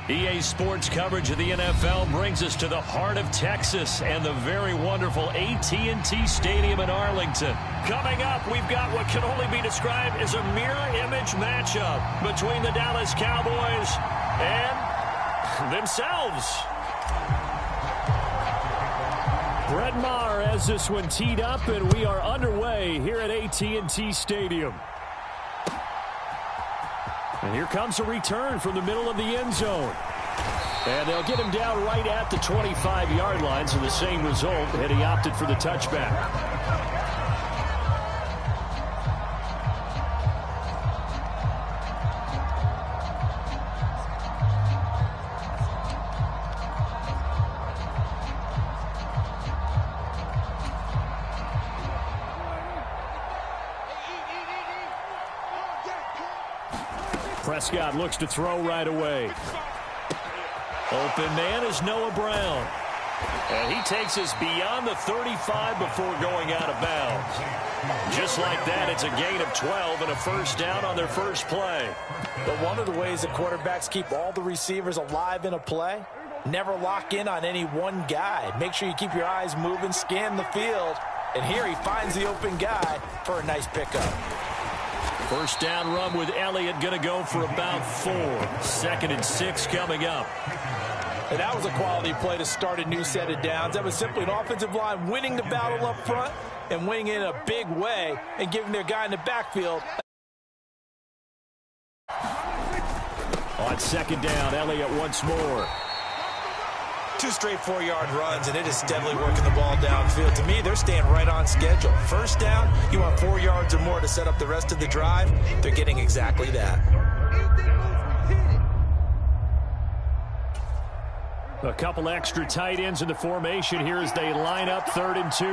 EA Sports coverage of the NFL brings us to the heart of Texas and the very wonderful AT&T Stadium in Arlington. Coming up, we've got what can only be described as a mirror image matchup between the Dallas Cowboys and themselves. Brett Maher has this one teed up, and we are underway here at AT&T Stadium. And here comes a return from the middle of the end zone. And they'll get him down right at the 25-yard line, so the same result, and he opted for the touchback. Prescott looks to throw right away. Open man is Noah Brown. And he takes us beyond the 35 before going out of bounds. Just like that, it's a gain of 12 and a first down on their first play. But one of the ways that quarterbacks keep all the receivers alive in a play, never lock in on any one guy. Make sure you keep your eyes moving, scan the field. And here he finds the open guy for a nice pickup. First down run with Elliott, going to go for about 4. 2nd and 6 coming up. And that was a quality play to start a new set of downs. That was simply an offensive line winning the battle up front and winning in a big way and giving their guy in the backfield. On 2nd down, Elliott once more. 2 straight 4-yard runs, and it is steadily working the ball downfield. To me, they're staying right on schedule. First down, you want 4 yards or more to set up the rest of the drive. They're getting exactly that. A couple extra tight ends in the formation here as they line up 3rd and 2.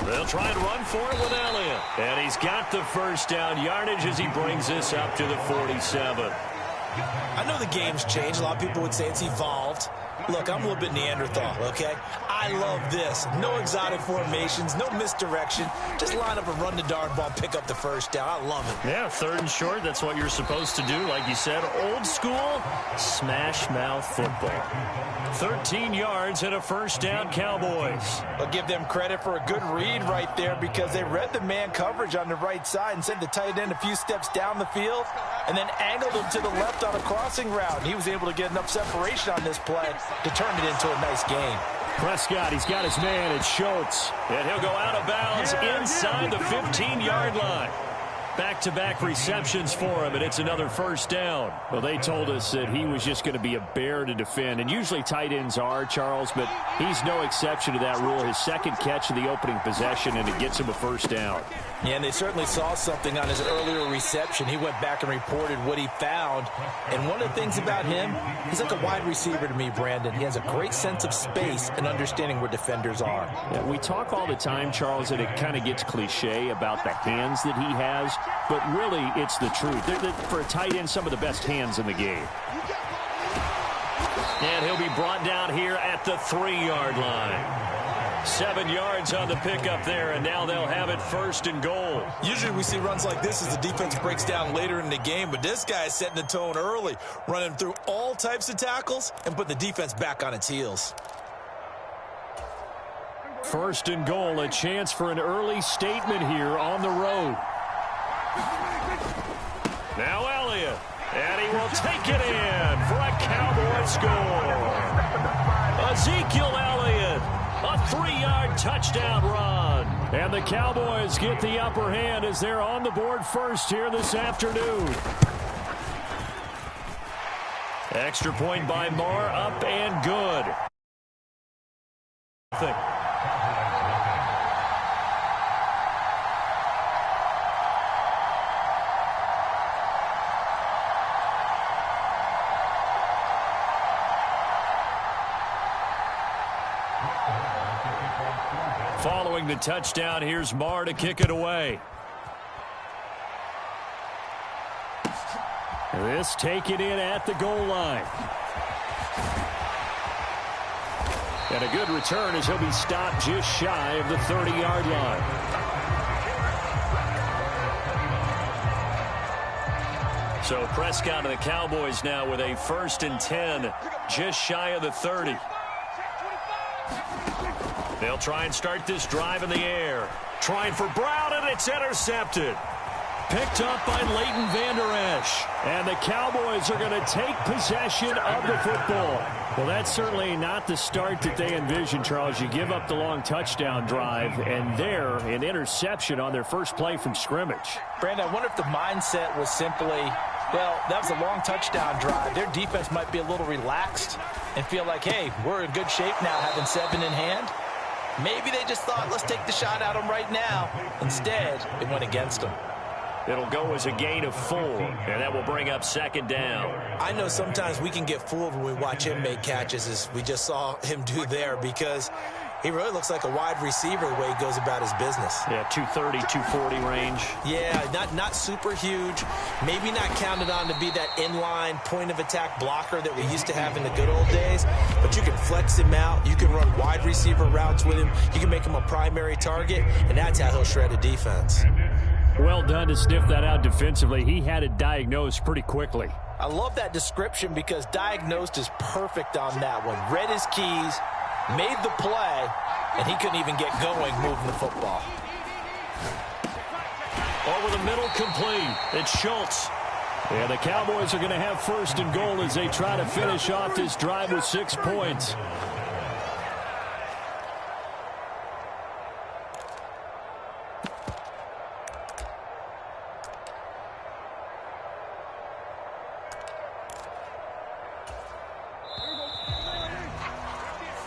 They'll try and run for it with Elliott. And he's got the first down yardage as he brings this up to the 47. I know the game's changed. A lot of people would say it's evolved. Look, I'm a little bit Neanderthal, okay? I love this. No exotic formations, no misdirection. Just line up and run the darn ball, pick up the first down. I love it. Yeah, 3rd and short, that's what you're supposed to do. Like you said, old school, smash mouth football. 13 yards and a first down, Cowboys. I'll give them credit for a good read right there because they read the man coverage on the right side and sent the tight end a few steps down the field and then angled him to the left on a crossing route. And he was able to get enough separation on this play to turn it into a nice game. Prescott, he's got his man, it's Schultz. And he'll go out of bounds inside the 15-yard line. Back-to-back receptions for him, and it's another first down. Well, they told us that he was just going to be a bear to defend, and usually tight ends are, Charles, but he's no exception to that rule. His second catch of the opening possession, and it gets him a first down. Yeah, and they certainly saw something on his earlier reception. He went back and reported what he found. And one of the things about him, he's like a wide receiver to me, Brandon. He has a great sense of space and understanding where defenders are. Yeah, we talk all the time, Charles, and it kind of gets cliche about the hands that he has, but really it's the truth. They're, for a tight end, some of the best hands in the game. And he'll be brought down here at the 3-yard line. 7 yards on the pickup there, and now they'll have it 1st and goal. Usually we see runs like this as the defense breaks down later in the game, but this guy is setting the tone early, running through all types of tackles and put the defense back on its heels. 1st and goal, a chance for an early statement here on the road. Now Elliott, and he will take it in for a Cowboy score. Ezekiel Elliott. A 3-yard touchdown run. And the Cowboys get the upper hand as they're on the board first here this afternoon. Extra point by Maher, up and good. Following the touchdown, here's Maher to kick it away. This taken in at the goal line. And a good return as he'll be stopped just shy of the 30-yard line. So Prescott and the Cowboys now with a 1st and 10, just shy of the 30. They'll try and start this drive in the air. Trying for Brown, and it's intercepted. Picked up by Leighton Vander Esch. And the Cowboys are going to take possession of the football. Well, that's certainly not the start that they envisioned, Charles. You give up the long touchdown drive, and there, an interception on their first play from scrimmage. Brandon, I wonder if the mindset was simply, well, that was a long touchdown drive. Their defense might be a little relaxed and feel like, hey, we're in good shape now having 7 in hand. Maybe they just thought, let's take the shot at them right now. Instead, it went against them. It'll go as a gain of 4, and that will bring up 2nd down. I know sometimes we can get fooled when we watch him make catches, as we just saw him do there, because he really looks like a wide receiver the way he goes about his business. Yeah, 230, 240 range. Yeah, not super huge. Maybe not counted on to be that inline point-of-attack blocker that we used to have in the good old days, but you can flex him out. You can run wide receiver routes with him. You can make him a primary target, and that's how he'll shred a defense. Well done to sniff that out defensively. He had it diagnosed pretty quickly. I love that description because diagnosed is perfect on that one. Read his keys, made the play, and he couldn't even get going moving the football. Over the middle, complete. It's Schultz. And the Cowboys are going to have 1st and goal as they try to finish off this drive with 6 points.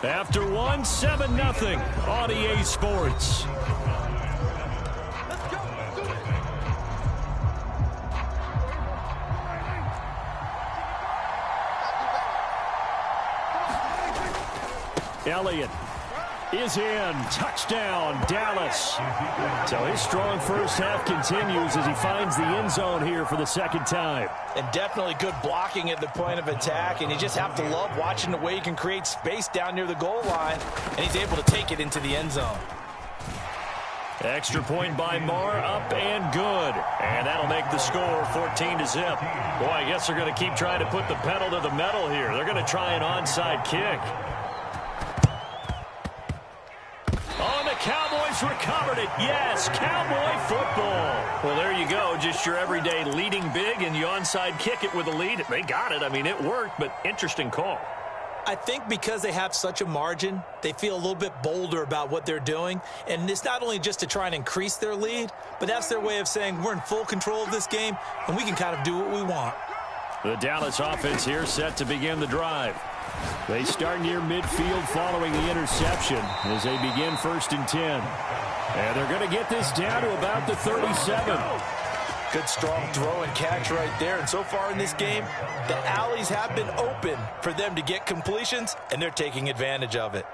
After 1, 7-0 on EA Sports. Elliott is in. Touchdown, Dallas. So his strong first half continues as he finds the end zone here for the 2nd time. And definitely good blocking at the point of attack, and you just have to love watching the way he can create space down near the goal line, and he's able to take it into the end zone. Extra point by Marr, up and good. And that'll make the score 14-0. Boy, I guess they're going to keep trying to put the pedal to the metal here. They're going to try an onside kick. Cowboys recovered it. Yes, Cowboy football. Well, there you go. Just your everyday leading big, and you onside kick it with a lead. They got it. I mean, it worked, but interesting call. I think because they have such a margin, they feel a little bit bolder about what they're doing. And it's not only just to try and increase their lead, but that's their way of saying we're in full control of this game, and we can kind of do what we want. The Dallas offense here set to begin the drive. They start near midfield following the interception as they begin 1st and 10. And they're going to get this down to about the 37. Good strong throw and catch right there. And so far in this game, the alleys have been open for them to get completions, and they're taking advantage of it.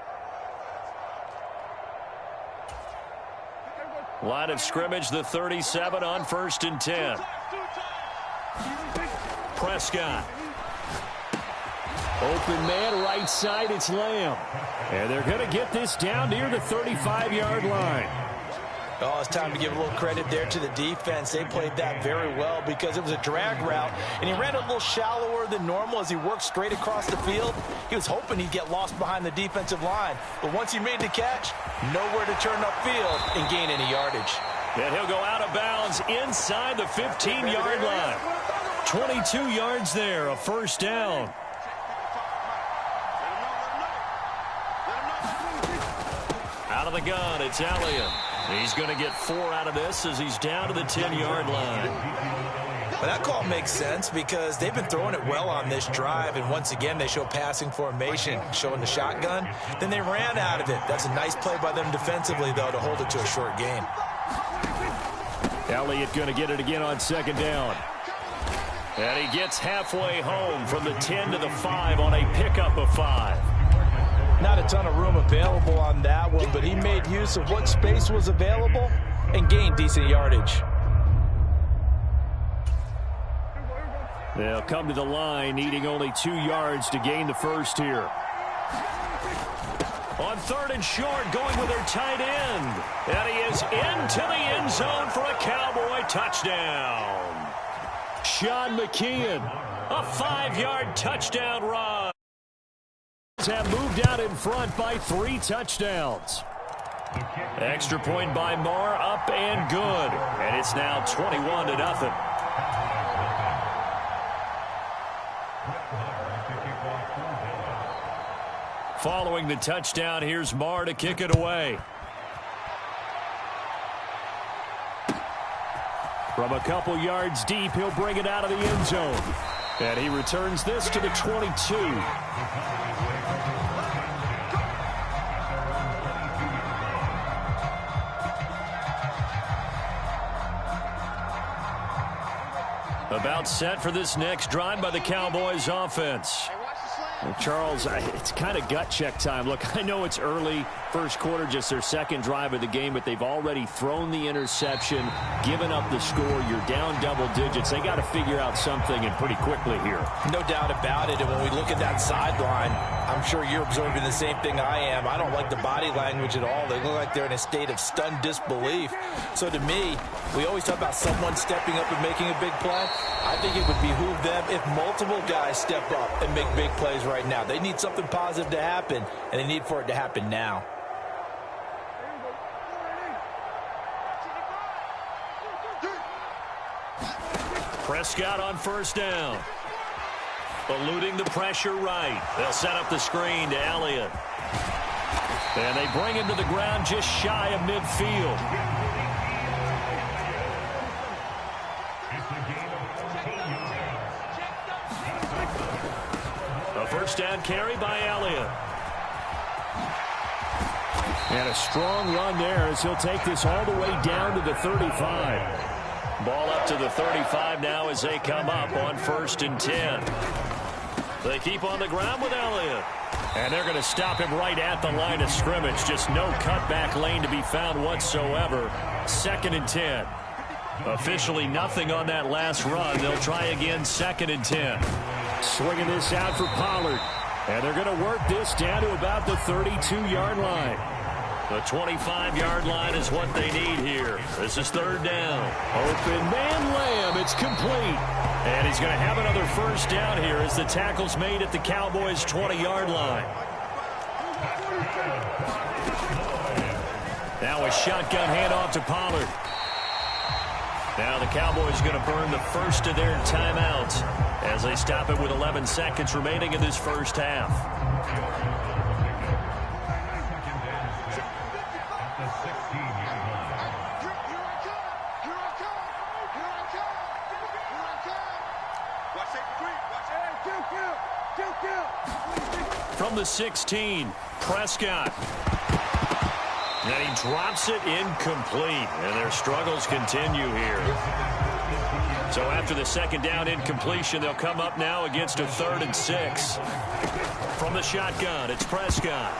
Line of scrimmage, the 37 on 1st and 10. Prescott. Open man, right side, it's Lamb. And they're going to get this down near the 35-yard line. Oh, it's time to give a little credit there to the defense. They played that very well because it was a drag route, and he ran a little shallower than normal as he worked straight across the field. He was hoping he'd get lost behind the defensive line, but once he made the catch, nowhere to turn upfield and gain any yardage. And he'll go out of bounds inside the 15-yard line. 22 yards there, a 1st down. Out of the gun, it's Elliott. He's going to get 4 out of this as he's down to the 10-yard line. But that call makes sense because they've been throwing it well on this drive, and once again they show passing formation, showing the shotgun. Then they ran out of it. That's a nice play by them defensively, though, to hold it to a short gain. Elliott going to get it again on 2nd down. And he gets halfway home from the 10 to the 5 on a pickup of 5. Not a ton of room available on that one, but he made use of what space was available and gained decent yardage. They'll come to the line, needing only 2 yards to gain the first here. On 3rd and short, going with their tight end. And he is into the end zone for a Cowboy touchdown. Sean McKeon, a 5-yard touchdown run. Have moved out in front by 3 touchdowns. Extra point by Marr, up and good. And it's now 21-0. Following the touchdown, here's Marr to kick it away. From a couple yards deep, he'll bring it out of the end zone. And he returns this to the 22. About set for this next drive by the Cowboys offense. Well, Charles, it's kind of gut check time. Look, I know it's early, first quarter, just their second drive of the game, but they've already thrown the interception, given up the score. You're down double digits. They got to figure out something, and pretty quickly here. No doubt about it. And when we look at that sideline, I'm sure you're observing the same thing I am. I don't like the body language at all. They look like they're in a state of stunned disbelief. So to me, we always talk about someone stepping up and making a big play. I think it would behoove them if multiple guys step up and make big plays right now. They need something positive to happen, and they need for it to happen now. Prescott on first down. Eluding the pressure right. They'll set up the screen to Elliott. And they bring him to the ground just shy of midfield. A first down carry by Elliott. And a strong run there as he'll take this all the way down to the 35. Ball up to the 35 now as they come up on 1st and 10. They keep on the ground with Elliott. And they're going to stop him right at the line of scrimmage. Just no cutback lane to be found whatsoever. 2nd and 10. Officially nothing on that last run. They'll try again 2nd and 10. Swinging this out for Pollard. And they're going to work this down to about the 32-yard line. The 25-yard line is what they need here. This is 3rd down. Open man Lamb. It's complete. And he's going to have another first down here as the tackle's made at the Cowboys' 20-yard line. Now a shotgun handoff to Pollard. Now the Cowboys going to burn the first of their timeouts as they stop it with 11 seconds remaining in this first half. From the 16, Prescott. And he drops it incomplete. And their struggles continue here. So after the 2nd down incompletion, they'll come up now against a 3rd and 6. From the shotgun, it's Prescott.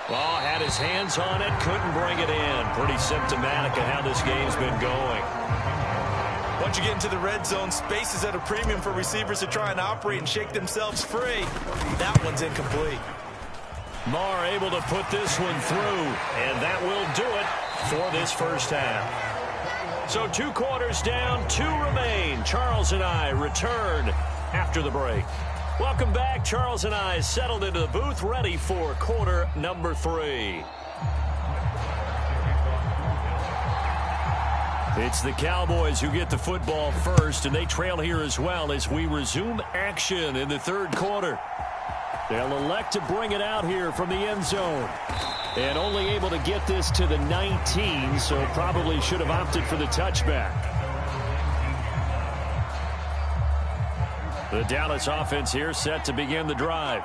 Oh, had his hands on it, couldn't bring it in. Pretty symptomatic of how this game's been going. Once you get into the red zone, space is at a premium for receivers to try and operate and shake themselves free. That one's incomplete. Marr able to put this one through, and that will do it for this first half. So 2 quarters down, 2 remain. Charles and I return after the break. Welcome back. Charles and I settled into the booth, ready for quarter number 3. It's the Cowboys who get the football first, and they trail here as well as we resume action in the 3rd quarter. They'll elect to bring it out here from the end zone. And only able to get this to the 19, so probably should have opted for the touchback. The Dallas offense here set to begin the drive.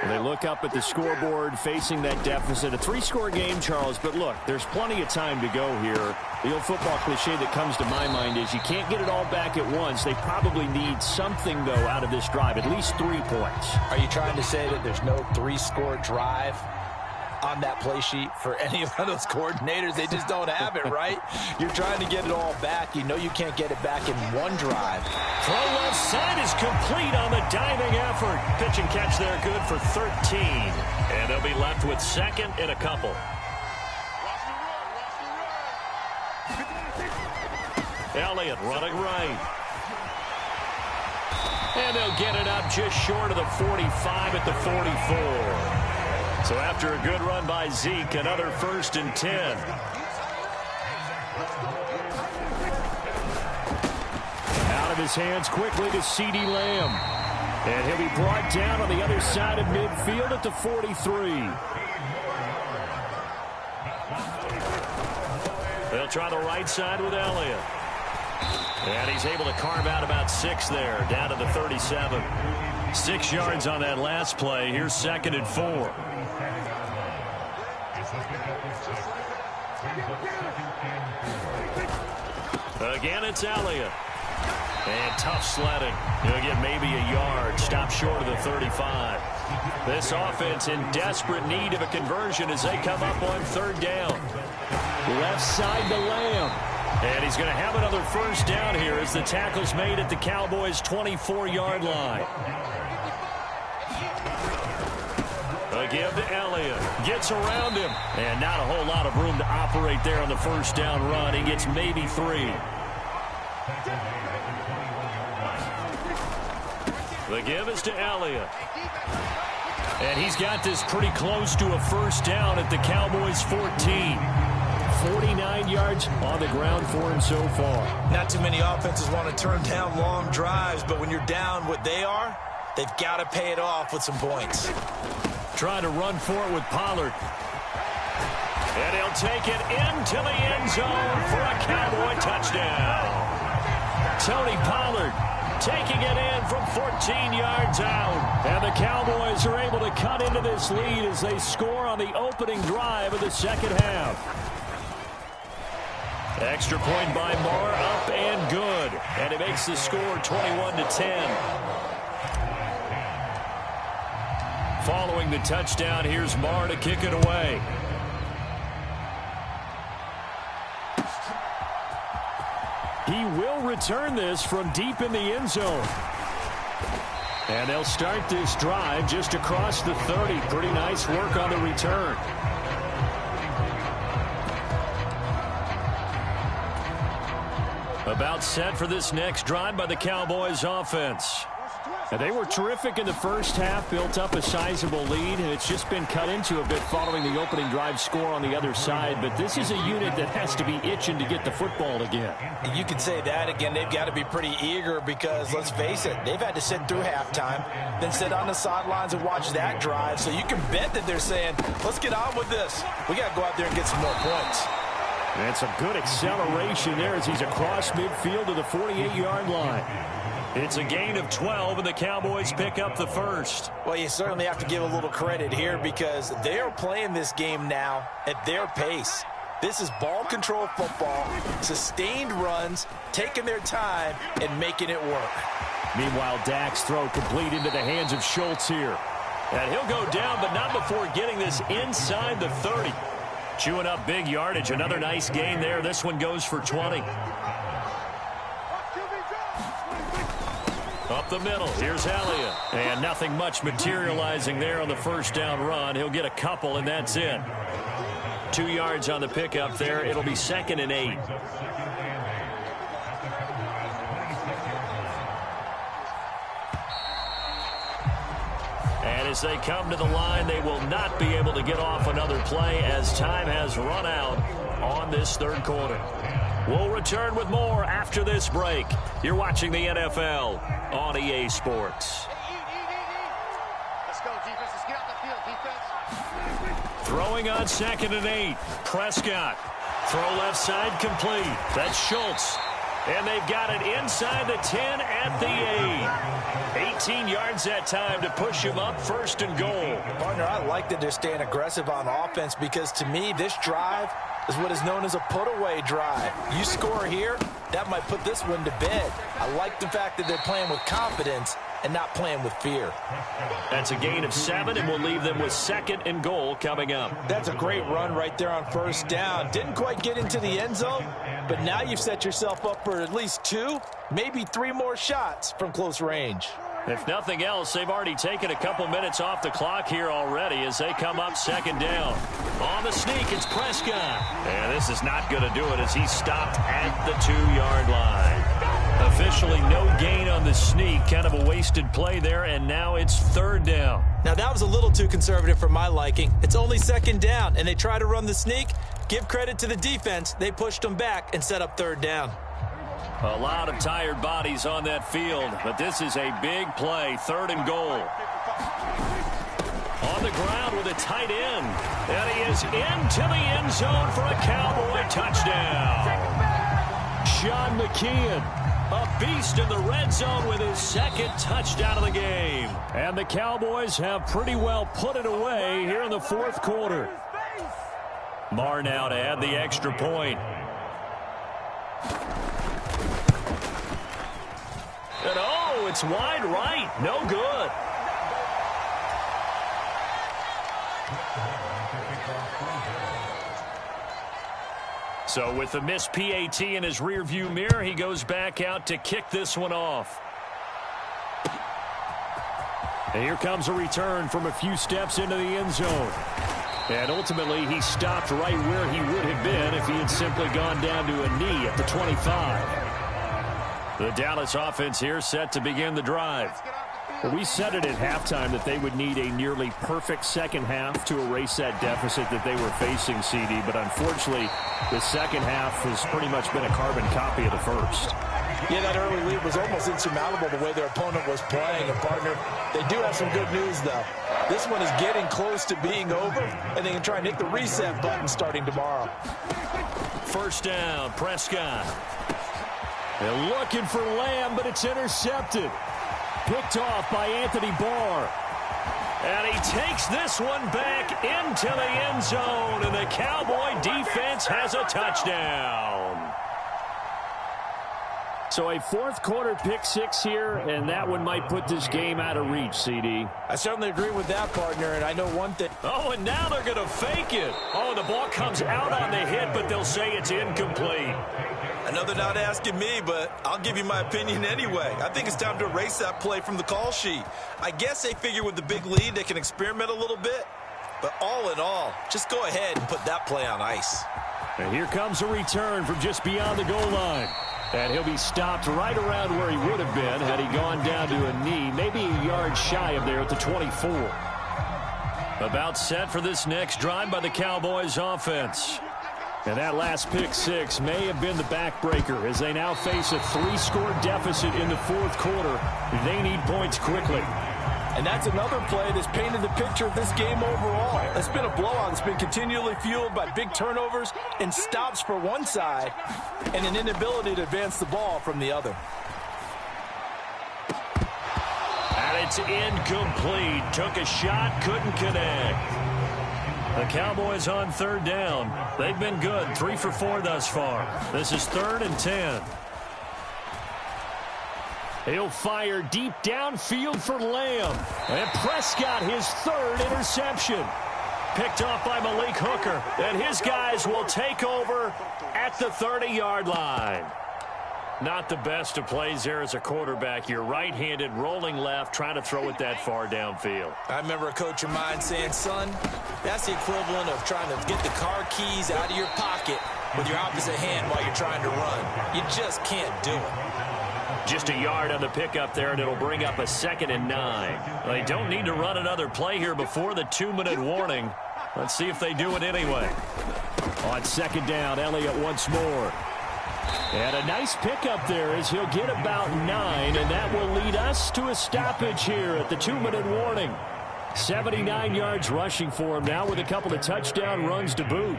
And they look up at the scoreboard facing that deficit. A 3-score game, Charles, but look, there's plenty of time to go here. The old football cliche that comes to my mind is you can't get it all back at once. They probably need something, though, out of this drive, at least 3 points. Are you trying to say that there's no 3-score drive on that play sheet for any of those coordinators? They just don't have it, right? You're trying to get it all back. You know you can't get it back in one drive. Throw left side is complete on the diving effort. Pitch and catch there good for 13. And they'll be left with 2nd and a couple. Elliott running right. And they'll get it up just short of the 45 at the 44. So after a good run by Zeke, another 1st and 10. Out of his hands quickly to CeeDee Lamb. And he'll be brought down on the other side of midfield at the 43. They'll try the right side with Elliott. And he's able to carve out about 6 there, down to the 37. 6 yards on that last play. Here's 2nd and 4. Again, it's Elliott. And tough sledding. He'll get maybe a yard. Stop short of the 35. This offense in desperate need of a conversion as they come up on 3rd down. Left side to Lamb. And he's going to have another 1st down here as the tackle's made at the Cowboys' 24-yard line. A give to Elliott. Gets around him. And not a whole lot of room to operate there on the 1st down run. He gets maybe 3. The give is to Elliott. And he's got this pretty close to a 1st down at the Cowboys' 14. 49 yards on the ground for him so far. Not too many offenses want to turn down long drives, but when you're down what they are, they've got to pay it off with some points. Trying to run for it with Pollard. And he'll take it into the end zone for a Cowboy touchdown. Tony Pollard taking it in from 14 yards out. And the Cowboys are able to cut into this lead as they score on the opening drive of the 2nd half. Extra point by Marr, up and good. And it makes the score 21-10. Following the touchdown, here's Marr to kick it away. He will return this from deep in the end zone. And they'll start this drive just across the 30. Pretty nice work on the return. About set for this next drive by the Cowboys offense. And they were terrific in the 1st half, built up a sizable lead, and it's just been cut into a bit following the opening drive score on the other side. But this is a unit that has to be itching to get the football again. You could say that again. They've got to be pretty eager because, let's face it, they've had to sit through halftime, then sit on the sidelines and watch that drive. So you can bet that they're saying, let's get on with this. We got to go out there and get some more points. And some good acceleration there as he's across midfield to the 48-yard line. It's a gain of 12, and the Cowboys pick up the 1st. Well, you certainly have to give a little credit here because they are playing this game now at their pace. This is ball control football, sustained runs, taking their time, and making it work. Meanwhile, Dak's throw complete into the hands of Schultz here. And he'll go down, but not before getting this inside the 30. Chewing up big yardage. Another nice gain there. This one goes for 20. Up the middle. Here's Elliott. And nothing much materializing there on the 1st down run. He'll get a couple, and that's it. 2 yards on the pickup there. It'll be 2nd and 8. And as they come to the line, they will not be able to get off another play as time has run out on this 3rd quarter. We'll return with more after this break. You're watching the NFL on EA Sports. Let's go, defense. Let's get out the field, defense. Throwing on 2nd and 8. Prescott. Throw left side complete. That's Schultz. And they've got it inside the 10 at the 8. 18 yards that time to push him up 1st and goal. Partner, I like that they're staying aggressive on offense because to me, this drive is what is known as a put-away drive. You score here, that might put this one to bed. I like the fact that they're playing with confidence and not playing with fear. That's a gain of 7, and we'll leave them with 2nd and goal coming up. That's a great run right there on 1st down. Didn't quite get into the end zone, but now you've set yourself up for at least 2, maybe 3 more shots from close range. If nothing else, they've already taken a couple minutes off the clock here already as they come up 2nd down. On the sneak, it's Prescott. And this is not going to do it as he's stopped at the 2-yard line. Officially no gain on the sneak. Kind of a wasted play there, and now it's third down. Now, that was a little too conservative for my liking. It's only second down, and they try to run the sneak. Give credit to the defense. They pushed them back and set up third down. A lot of tired bodies on that field, but this is a big play. Third and goal. On the ground with a tight end. And he is into the end zone for a Cowboy touchdown. Sean McKeon, a beast in the red zone with his second touchdown of the game. And the Cowboys have pretty well put it away here in the fourth quarter. Marr now to add the extra point. And oh, it's wide right. No good. So with the missed PAT in his rearview mirror, he goes back out to kick this one off. And here comes a return from a few steps into the end zone. And ultimately, he stopped right where he would have been if he had simply gone down to a knee at the 25. The Dallas offense here set to begin the drive. Well, we said it at halftime that they would need a nearly perfect second half to erase that deficit that they were facing, CD. But unfortunately, the second half has pretty much been a carbon copy of the first. Yeah, that early lead was almost insurmountable the way their opponent was playing. And, partner, they do have some good news, though. This one is getting close to being over, and they can try and hit the reset button starting tomorrow. First down, Prescott. They're looking for Lamb, but it's intercepted. Picked off by Anthony Barr. And he takes this one back into the end zone, and the Cowboy defense has a touchdown. So a fourth quarter pick six here, and that one might put this game out of reach, CD. I certainly agree with that, partner, and I know one thing. Oh, and now they're going to fake it. Oh, the ball comes out on the hit, but they'll say it's incomplete. I know they're not asking me, but I'll give you my opinion anyway. I think it's time to erase that play from the call sheet. I guess they figure with the big lead they can experiment a little bit. But all in all, just go ahead and put that play on ice. And here comes a return from just beyond the goal line. And he'll be stopped right around where he would have been had he gone down to a knee, maybe a yard shy of there at the 24. About set for this next drive by the Cowboys offense. And that last pick six may have been the backbreaker as they now face a 3-score deficit in the fourth quarter. They need points quickly. And that's another play that's painted the picture of this game overall. It's been a blowout. It's been continually fueled by big turnovers and stops for one side and an inability to advance the ball from the other. And it's incomplete. Took a shot, couldn't connect. The Cowboys on third down. They've been good, 3 for 4 thus far. This is 3rd and 10. He'll fire deep downfield for Lamb. And Prescott, his 3rd interception. Picked off by Malik Hooker. And his guys will take over at the 30-yard line. Not the best of plays there as a quarterback. You're right-handed, rolling left, trying to throw it that far downfield. I remember a coach of mine saying, son, that's the equivalent of trying to get the car keys out of your pocket with your opposite hand while you're trying to run. You just can't do it. Just a yard on the pickup there, and it'll bring up a 2nd and 9. They don't need to run another play here before the 2-minute warning. Let's see if they do it anyway. On 2nd down, Elliott once more. And a nice pickup there as he'll get about 9, and that will lead us to a stoppage here at the 2-minute warning. 79 yards rushing for him now with a couple of touchdown runs to boot.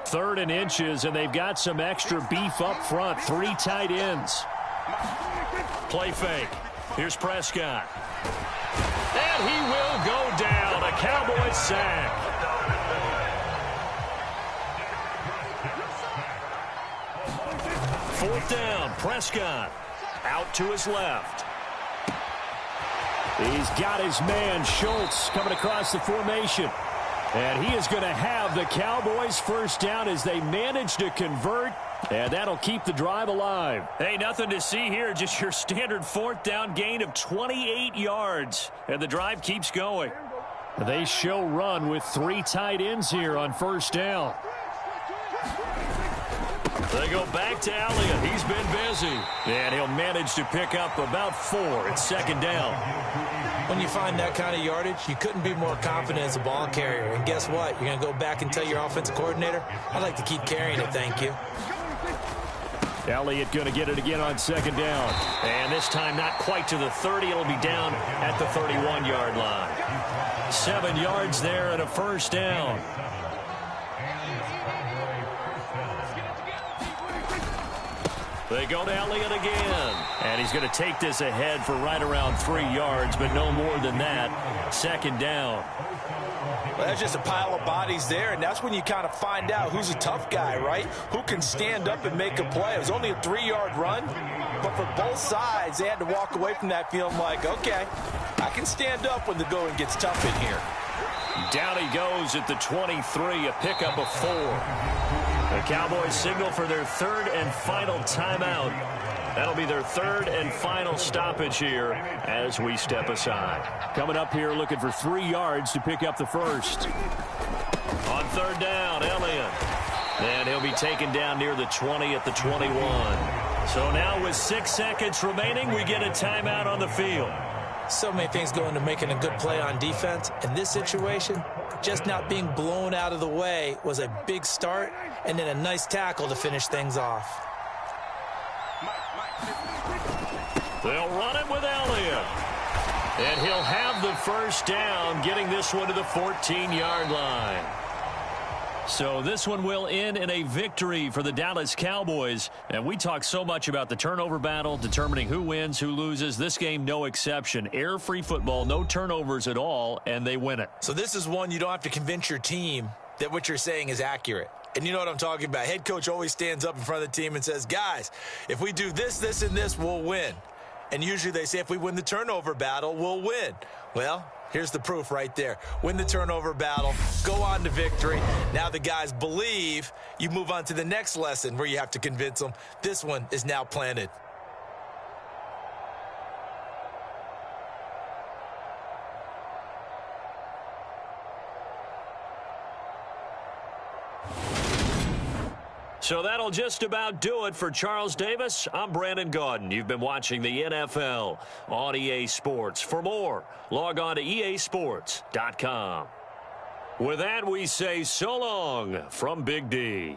3rd and inches, and they've got some extra beef up front. 3 tight ends. Play fake. Here's Prescott. And he will go down. A Cowboys sack. Fourth down, Prescott. Out to his left. He's got his man, Schultz, coming across the formation. And he is going to have the Cowboys first down as they manage to convert. And that'll keep the drive alive. Hey, nothing to see here. Just your standard 4th down gain of 28 yards. And the drive keeps going. They show run with 3 tight ends here on first down. They go back to Elliott. He's been busy. And he'll manage to pick up about 4. It's second down. When you find that kind of yardage, you couldn't be more confident as a ball carrier. And guess what? You're going to go back and tell your offensive coordinator, I'd like to keep carrying it, thank you. Elliott going to get it again on second down. And this time not quite to the 30. It'll be down at the 31-yard line. 7 yards there and a first down. They go to Elliott again. And he's going to take this ahead for right around 3 yards, but no more than that. Second down. Well, that's just a pile of bodies there, and that's when you kind of find out who's a tough guy, right? Who can stand up and make a play. It was only a 3-yard run, but for both sides, they had to walk away from that feeling like, okay, I can stand up when the going gets tough in here. Down he goes at the 23, a pickup of 4. The Cowboys signal for their 3rd and final timeout. That'll be their 3rd and final stoppage here as we step aside. Coming up here looking for 3 yards to pick up the first. On 3rd down, Elliott. And he'll be taken down near the 20 at the 21. So now with 6 seconds remaining, we get a timeout on the field. So many things go into making a good play on defense. In this situation, just not being blown out of the way was a big start, and then a nice tackle to finish things off. They'll run it with Elliott. And he'll have the first down, getting this one to the 14-yard line. So this one will end in a victory for the Dallas Cowboys. And we talk so much about the turnover battle, determining who wins, who loses. This game, no exception. Error-free football, no turnovers at all, and they win it. So this is one you don't have to convince your team that what you're saying is accurate. And you know what I'm talking about. Head coach always stands up in front of the team and says, guys, if we do this, this, and this, we'll win. And usually they say if we win the turnover battle, we'll win. Well, here's the proof right there. Win the turnover battle, go on to victory. Now the guys believe. You move on to the next lesson where you have to convince them. This one is now planted. So that'll just about do it for Charles Davis. I'm Brandon Gaudin. You've been watching the NFL on EA Sports. For more, log on to easports.com. With that, we say so long from Big D.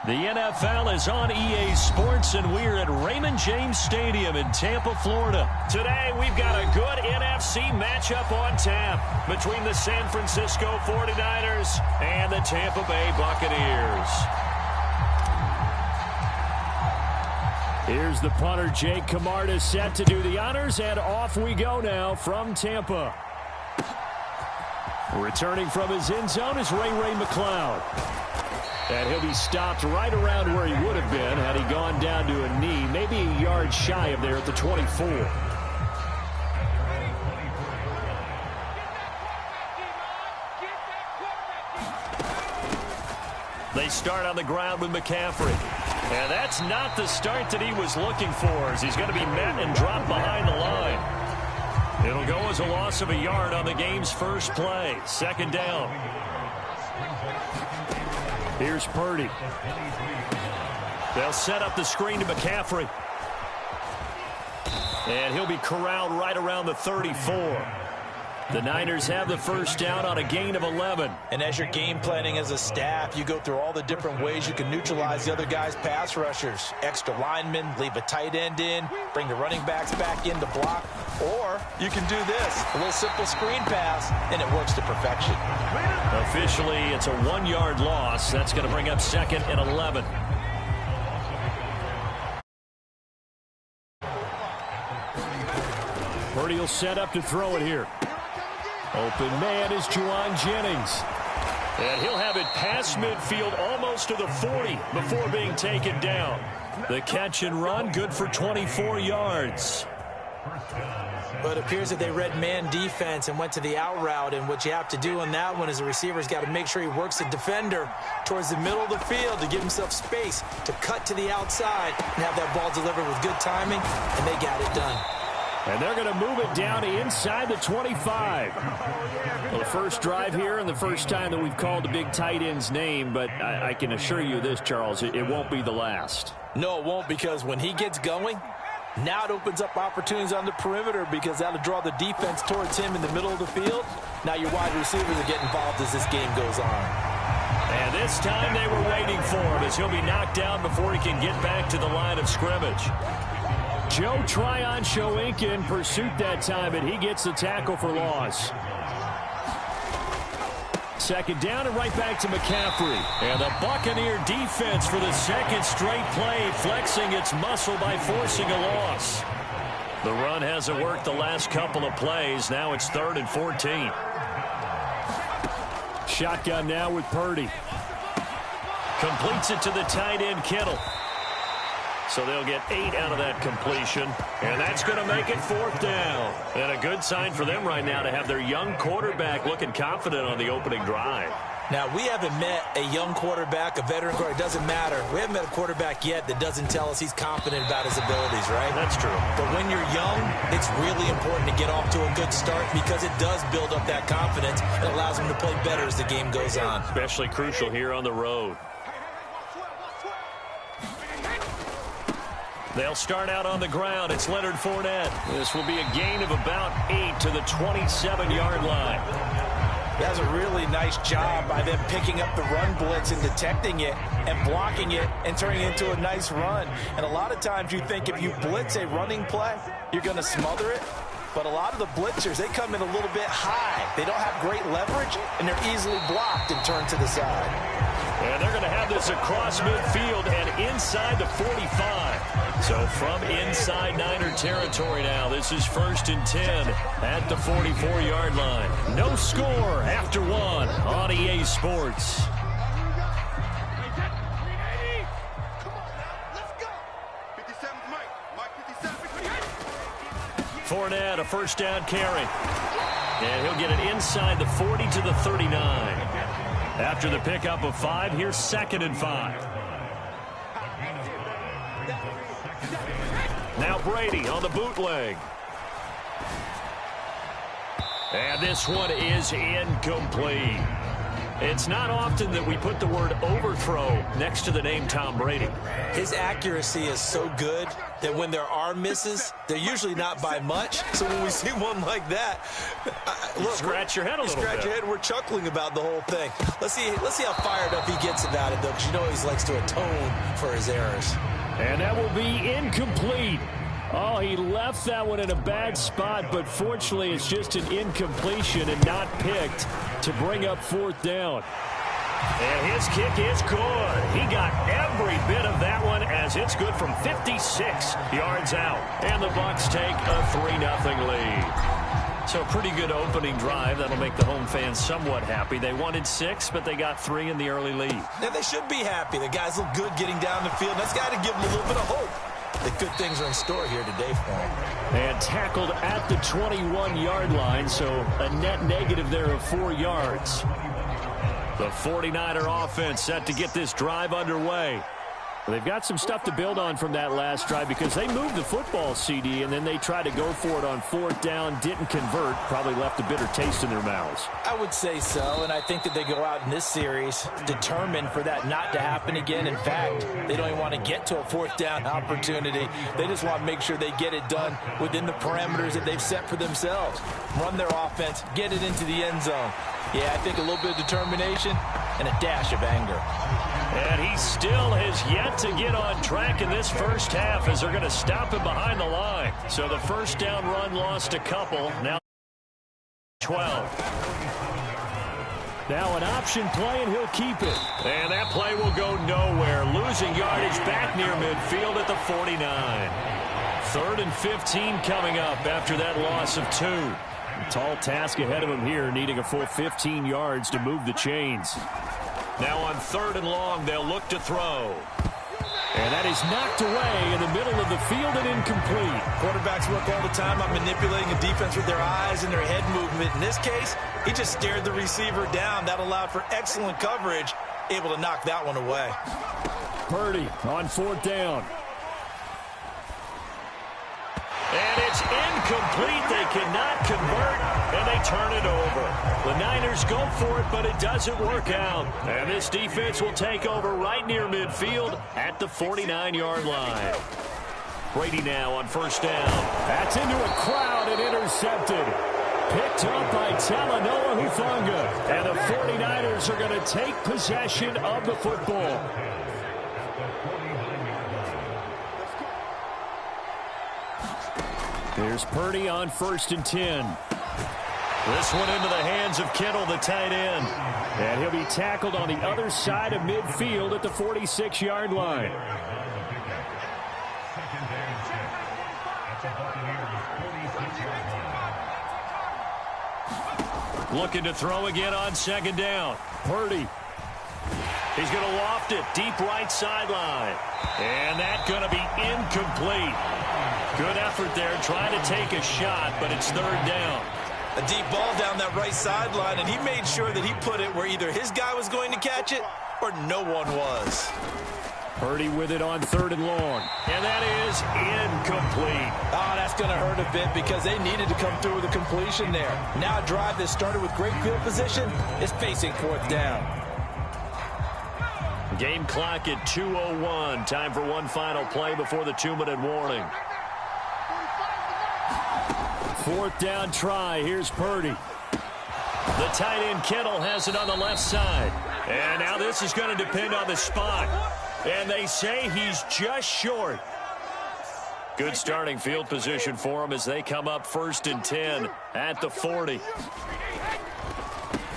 The NFL is on EA Sports, and we're at Raymond James Stadium in Tampa, Florida. Today, we've got a good NFC matchup on tap between the San Francisco 49ers and the Tampa Bay Buccaneers. Here's the punter, Jake Camarda, set to do the honors, and off we go now from Tampa. Returning from his end zone is Ray McCloud. And he'll be stopped right around where he would have been had he gone down to a knee, maybe a yard shy of there at the 24. They start on the ground with McCaffrey. And that's not the start that he was looking for, as he's going to be met and dropped behind the line. It'll go as a loss of a yard on the game's first play. Second down. Here's Purdy. They'll set up the screen to McCaffrey. And he'll be corralled right around the 34. The Niners have the first down on a gain of 11. And as you're game planning as a staff, you go through all the different ways you can neutralize the other guy's pass rushers. Extra linemen, leave a tight end in, bring the running backs back in to block. Or you can do this, a little simple screen pass, and it works to perfection. Officially, it's a 1-yard loss. That's going to bring up second and 11. Purdy will set up to throw it here. Open man is Juwan Jennings. And he'll have it past midfield almost to the 40 before being taken down. The catch and run good for 24 yards. But it appears that they read man defense and went to the out route, and what you have to do on that one is the receiver's got to make sure he works the defender towards the middle of the field to give himself space to cut to the outside and have that ball delivered with good timing, and they got it done. And they're going to move it down to inside the 25. Well, the first drive here and the first time that we've called the big tight end's name, but I can assure you this, Charles, it won't be the last. No, it won't, because when he gets going, now it opens up opportunities on the perimeter, because that'll draw the defense towards him in the middle of the field. Now your wide receivers are getting involved as this game goes on. And this time they were waiting for him, as he'll be knocked down before he can get back to the line of scrimmage. Joe Tryon-Shoyinka in pursuit that time, and he gets the tackle for loss. Second down and right back to McCaffrey. And the Buccaneer defense for the second straight play, flexing its muscle by forcing a loss. The run hasn't worked the last couple of plays. Now it's 3rd and 14. Shotgun now with Purdy. Completes it to the tight end, Kittle. So they'll get 8 out of that completion, and that's going to make it 4th down. And a good sign for them right now to have their young quarterback looking confident on the opening drive. Now, we haven't met a young quarterback, a veteran quarterback. It doesn't matter. We haven't met a quarterback yet that doesn't tell us he's confident about his abilities, right? That's true. But when you're young, it's really important to get off to a good start, because it does build up that confidence and allows him to play better as the game goes on. Especially crucial here on the road. They'll start out on the ground. It's Leonard Fournette. This will be a gain of about 8 to the 27-yard line. That's a really nice job by them picking up the run blitz and detecting it and blocking it and turning it into a nice run. And a lot of times you think if you blitz a running play, you're going to smother it. But a lot of the blitzers, they come in a little bit high. They don't have great leverage, and they're easily blocked and turned to the side. And they're going to have this across midfield and inside the 45. So from inside Niner territory now, this is 1st and 10 at the 44-yard line. No score after 1 on EA Sports. Fournette, a first down carry. And he'll get it inside the 40 to the 39. After the pickup of 5, here's 2nd and 5. Now Brady on the bootleg. And this one is incomplete. It's not often that we put the word overthrow next to the name Tom Brady. His accuracy is so good that when there are misses, they're usually not by much. So when we see one like that, look, scratch your head a little bit. Scratch your head. We're chuckling about the whole thing. Let's see how fired up he gets about it, though, because you know he likes to atone for his errors. And that will be incomplete. Oh, he left that one in a bad spot, but fortunately it's just an incompletion and not picked to bring up 4th down. And his kick is good. He got every bit of that one as it's good from 56 yards out. And the Bucs take a 3-0 lead. So a pretty good opening drive. That'll make the home fans somewhat happy. They wanted 6, but they got 3 in the early lead. Yeah, they should be happy. The guys look good getting down the field. That's got to give them a little bit of hope that good things are in store here today for them. And tackled at the 21-yard line, so a net negative there of 4 yards. The 49er offense set to get this drive underway. They've got some stuff to build on from that last drive because they moved the football, CD, and then they tried to go for it on 4th down, didn't convert, probably left a bitter taste in their mouths. I would say so, and I think that they go out in this series determined for that not to happen again. In fact, they don't even want to get to a 4th down opportunity. They just want to make sure they get it done within the parameters that they've set for themselves. Run their offense, get it into the end zone. Yeah, I think a little bit of determination and a dash of anger. And he still has yet to get on track in this first half as they're going to stop him behind the line. So the first down run lost a couple. Now 12. Now an option play, and he'll keep it. And that play will go nowhere. Losing yardage back near midfield at the 49. 3rd and 15 coming up after that loss of 2. A tall task ahead of him here, needing a full 15 yards to move the chains. Now on 3rd and long, they'll look to throw. And that is knocked away in the middle of the field and incomplete. Quarterbacks work all the time on manipulating a defense with their eyes and their head movement. In this case, he just stared the receiver down. That allowed for excellent coverage, able to knock that one away. Purdy on 4th down. And it's incomplete. They cannot convert, and they turn it over. The Niners go for it, but it doesn't work out. And this defense will take over right near midfield at the 49-yard line. Brady now on 1st down. That's into a crowd and intercepted. Picked up by Talanoa Hufanga. And the 49ers are going to take possession of the football. Here's Purdy on 1st and 10. This one into the hands of Kittle, the tight end. And he'll be tackled on the other side of midfield at the 46-yard line. Looking to throw again on 2nd down. Purdy. He's going to loft it deep right sideline. And that's going to be incomplete. Good effort there, trying to take a shot, but it's 3rd down. A deep ball down that right sideline, and he made sure that he put it where either his guy was going to catch it or no one was. Purdy with it on 3rd and long. And that is incomplete. Oh, that's going to hurt a bit because they needed to come through with a completion there. Now a drive that started with great field position is facing 4th down. Game clock at 2:01. Time for one final play before the 2-minute warning. 4th down try. Here's Purdy. The tight end Kittle has it on the left side. And now this is going to depend on the spot. And they say he's just short. Good starting field position for him as they come up 1st and 10 at the 40.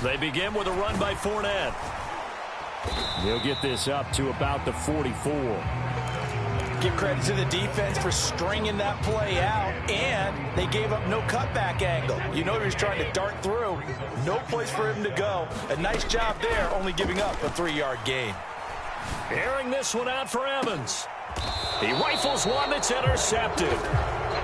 They begin with a run by Fournette. He'll get this up to about the 44. Give credit to the defense for stringing that play out, and they gave up no cutback angle. You know he was trying to dart through. No place for him to go. A nice job there, only giving up a 3-yard gain. Airing this one out for Evans. He rifles one that's intercepted.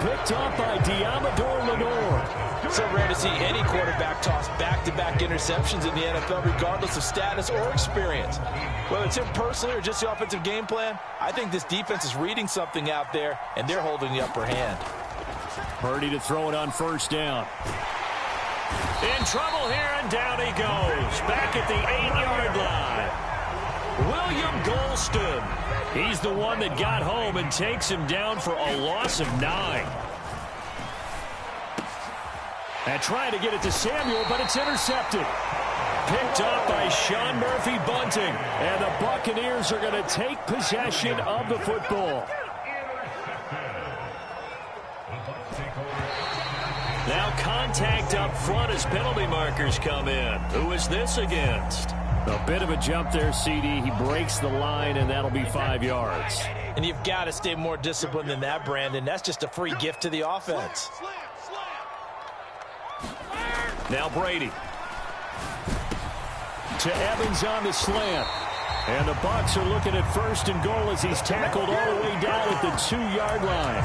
Picked up by Diamador Lenore. So rare to see any quarterback toss back-to-back interceptions in the NFL, regardless of status or experience. Whether it's him personally or just the offensive game plan, I think this defense is reading something out there, and they're holding the upper hand. Purdy to throw it on 1st down. In trouble here, and down he goes. Back at the 8-yard line. William Golston. He's the one that got home and takes him down for a loss of 9. And trying to get it to Samuel, but it's intercepted. Picked up by Sean Murphy Bunting. And the Buccaneers are going to take possession of the football. Now contact up front as penalty markers come in. Who is this against? A bit of a jump there, CD. He breaks the line, and that'll be 5 yards. And you've got to stay more disciplined than that, Brandon. That's just a free gift to the offense. Now Brady. To Evans on the slant. And the Bucs are looking at 1st and goal as he's tackled all the way down at the 2-yard line.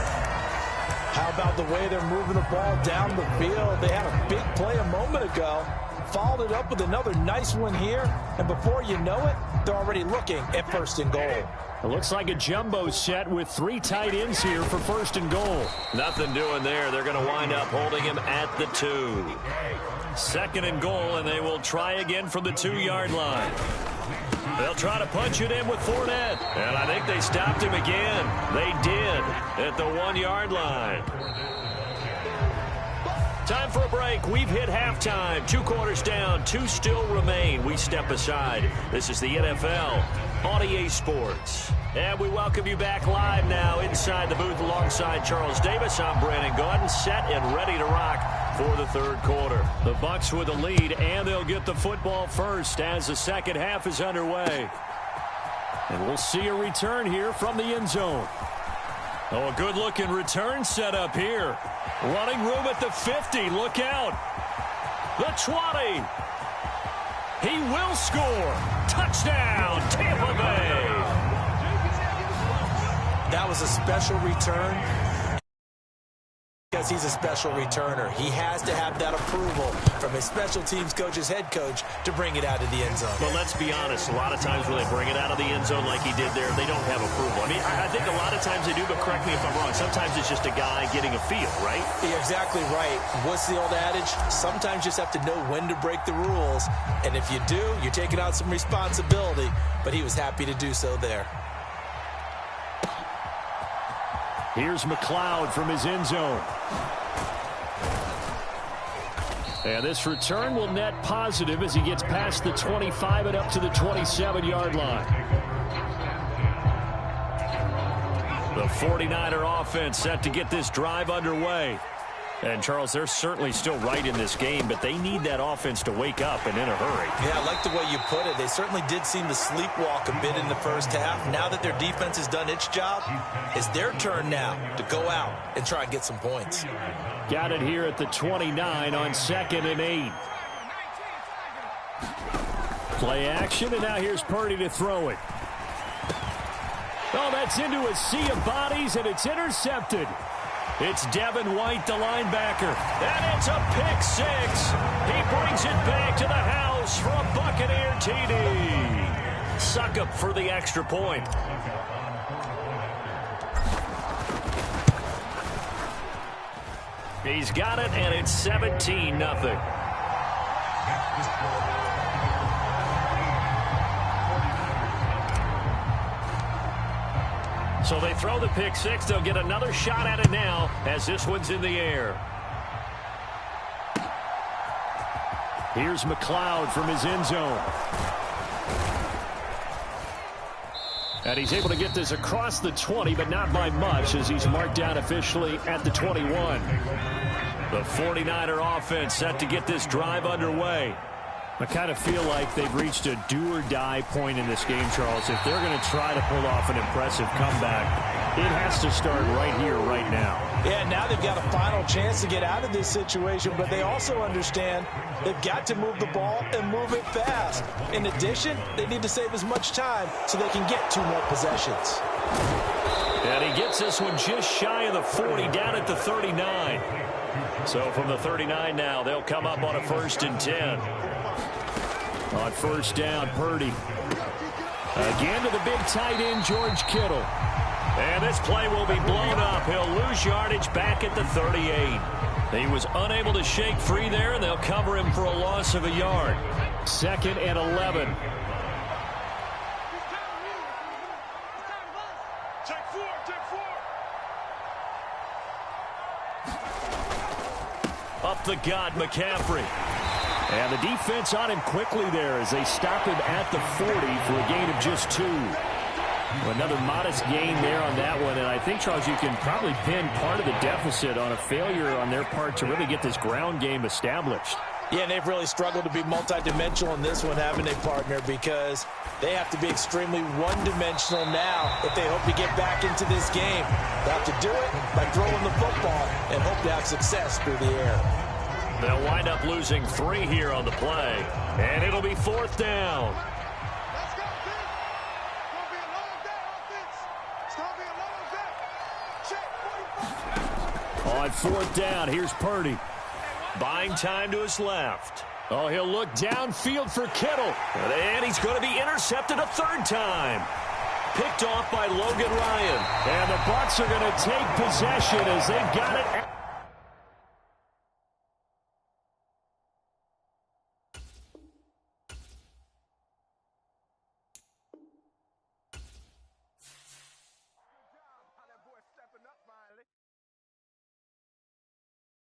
How about the way they're moving the ball down the field? They had a big play a moment ago. Followed it up with another nice one here. And before you know it, they're already looking at 1st and goal. It looks like a jumbo set with 3 tight ends here for 1st and goal. Nothing doing there. They're going to wind up holding him at the 2. 2nd and goal, and they will try again from the 2-yard line. They'll try to punch it in with Fournette. And I think they stopped him again. They did at the 1-yard line. Time for a break. We've hit halftime. 2 quarters down. 2 still remain. We step aside. This is the NFL on EA Sports. And we welcome you back live now inside the booth alongside Charles Davis. I'm Brandon Gaudin, set and ready to rock for the 3rd quarter. The Bucs with the lead, and they'll get the football first as the 2nd half is underway. And we'll see a return here from the end zone. Oh, a good-looking return set up here. Running room at the 50. Look out. The 20. He will score. Touchdown, Tampa Bay. That was a special return because he's a special returner. He has to have that approval from his special teams coach's head coach to bring it out of the end zone. But let's be honest, a lot of times when they bring it out of the end zone like he did there, they don't have approval. I mean, I think a lot of times they do, but correct me if I'm wrong. Sometimes it's just a guy getting a feel, right? You're exactly right. What's the old adage? Sometimes you just have to know when to break the rules. And if you do, you're taking on some responsibility. But he was happy to do so there. Here's McLeod from his end zone. And this return will net positive as he gets past the 25 and up to the 27-yard line. The 49er offense set to get this drive underway. And, Charles, they're certainly still right in this game, but they need that offense to wake up and in a hurry. Yeah, I like the way you put it. They certainly did seem to sleepwalk a bit in the first half. Now that their defense has done its job, it's their turn now to go out and try and get some points. Got it here at the 29 on 2nd and 8. Play action, and now here's Purdy to throw it. Oh, that's into a sea of bodies, and it's intercepted. It's Devin White, the linebacker. And it's a pick 6. He brings it back to the house for a Buccaneer TD. Suck up for the extra point. He's got it, and it's 17-0. So they throw the pick 6. They'll get another shot at it now as this one's in the air. Here's McLeod from his end zone. And he's able to get this across the 20, but not by much as he's marked down officially at the 21. The 49er offense set to get this drive underway. I kind of feel like they've reached a do-or-die point in this game, Charles. If they're going to try to pull off an impressive comeback, it has to start right here, right now. Yeah, now they've got a final chance to get out of this situation, but they also understand they've got to move the ball and move it fast. In addition, they need to save as much time so they can get 2 more possessions. And he gets this one just shy of the 40, down at the 39. So from the 39 now, they'll come up on a 1st and 10. On 1st down, Purdy. Again to the big tight end, George Kittle. And this play will be blown up. He'll lose yardage back at the 38. He was unable to shake free there, and they'll cover him for a loss of a yard. 2nd and 11. Up the gut, McCaffrey. And the defense on him quickly there as they stop him at the 40 for a gain of just 2. Another modest gain there on that one, and I think, Charles, you can probably pin part of the deficit on a failure on their part to really get this ground game established. Yeah, and they've really struggled to be multidimensional in this one, having a partner, because they have to be extremely one-dimensional now if they hope to get back into this game. They have to do it by throwing the football and hope to have success through the air. They'll wind up losing 3 here on the play, and it'll be 4th down. On 4th down, here's Purdy. Buying time to his left. Oh, he'll look downfield for Kittle. And he's going to be intercepted a 3rd time. Picked off by Logan Ryan. And the Bucs are going to take possession as they've got it.